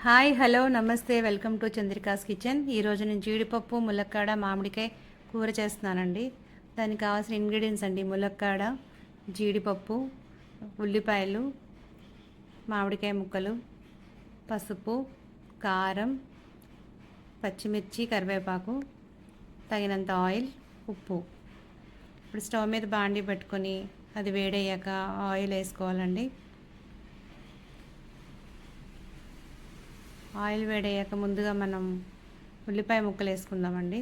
Hi hello నమస్తే welcome to Chandrika's kitchen. ఈరోజు నేను జీడిపప్పు ములక్కాడ మామిడికాయ కూర చేస్తున్నానండి. దానికి కావాల్సిన ఇంగ్రీడియంట్స్ అండి: ములక్కాడ, జీడిపప్పు, ఉల్లిపాయలు, మామిడికాయ ముక్కలు, పసుపు, కారం, పచ్చిమిర్చి, కరివేపాకు, తగినంత ఆయిల్, ఉప్పు. ఇప్పుడు స్టవ్ మీద బాండి పెట్టుకొని అది వేడయ్యాక ఆయిల్ వేసుకోవాలండి. ఆయిల్ వేడయ్యాక ముందుగా మనం ఉల్లిపాయ ముక్కలు వేసుకుందామండి.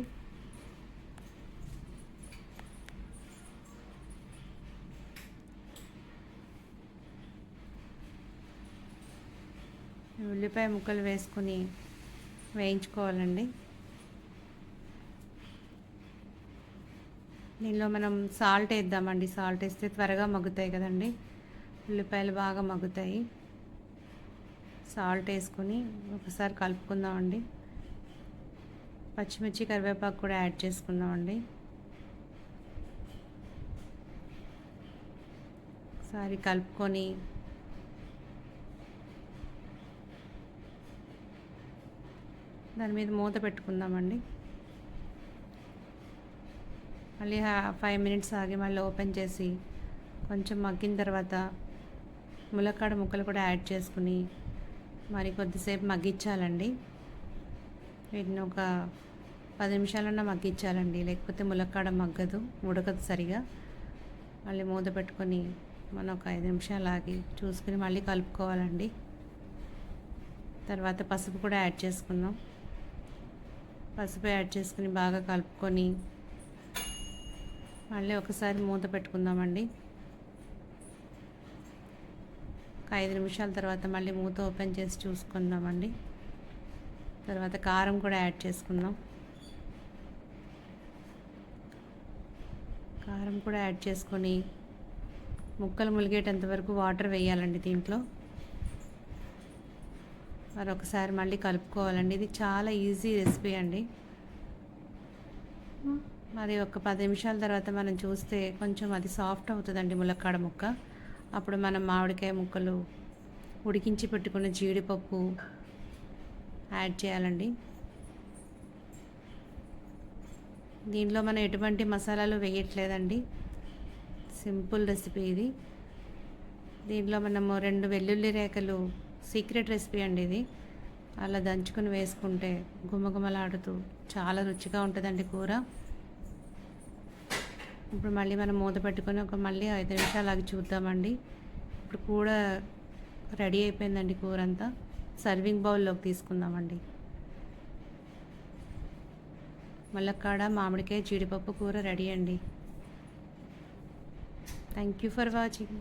ఉల్లిపాయ ముక్కలు వేసుకుని వేయించుకోవాలండి. దీనిలో మనం సాల్ట్ వేద్దామండి. సాల్ట్ వేస్తే త్వరగా మగ్గుతాయి కదండి, ఉల్లిపాయలు బాగా మగ్గుతాయి. సాల్ట్ వేసుకొని ఒకసారి కలుపుకుందామండి. పచ్చిమిర్చి, కరివేపాకు కూడా యాడ్ చేసుకుందామండి. ఒకసారి కలుపుకొని దాని మీద మూత పెట్టుకుందామండి. మళ్ళీ 5 మినిట్స్ ఆగి మళ్ళీ ఓపెన్ చేసి కొంచెం మగ్గిన తర్వాత ములక్కాడ ముక్కలు కూడా యాడ్ చేసుకుని మరి కొద్దిసేపు మగ్గించాలండి. వీటిని ఒక 10 నిమిషాలన్నా మగ్గించాలండి, లేకపోతే ములక్కాడ మగ్గదు, ఉడకదు సరిగా. మళ్ళీ మూత పెట్టుకొని మనం ఒక 5 నిమిషాలు ఆగి చూసుకుని మళ్ళీ కలుపుకోవాలండి. తర్వాత పసుపు కూడా యాడ్ చేసుకుందాం. పసుపు యాడ్ చేసుకుని బాగా కలుపుకొని మళ్ళీ ఒకసారి మూత పెట్టుకుందామండి. 5 నిమిషాల తర్వాత మళ్ళీ మూత ఓపెన్ చేసి చూసుకుందామండి. తర్వాత కారం కూడా యాడ్ చేసుకుందాం. కారం కూడా యాడ్ చేసుకొని ముక్కలు ములిగేటంత వరకు వాటర్ వేయాలండి దీంట్లో. మరొకసారి మళ్ళీ కలుపుకోవాలండి. ఇది చాలా ఈజీ రెసిపీ అండి. మరి ఒక 10 నిమిషాల తర్వాత మనం చూస్తే కొంచెం అది సాఫ్ట్ అవుతుందండి ములక్కాడ ముక్క. అప్పుడు మనం మామిడికాయ ముక్కలు, ఉడికించి పెట్టుకున్న జీడిపప్పు యాడ్ చేయాలండి. దీంట్లో మనం ఎటువంటి మసాలాలు వేయట్లేదండి, సింపుల్ రెసిపీ ఇది. దీంట్లో మనము 2 వెల్లుల్లి రేఖలు, సీక్రెట్ రెసిపీ అండి ఇది, అలా దంచుకొని వేసుకుంటే గుమగుమలాడుతూ చాలా రుచిగా ఉంటుందండి కూర. ఇప్పుడు మళ్ళీ మనం మూత పెట్టుకొని మళ్ళీ 5 నిమిషాలు ఆగి చూద్దామండి. ఇప్పుడు కూర రెడీ అయిపోయిందండి. కూర అంతా సర్వింగ్ బౌల్లోకి తీసుకుందామండి. ములక్కాడ మామిడికాయ జీడిపప్పు కూర రెడీ అండి. Thank you for watching.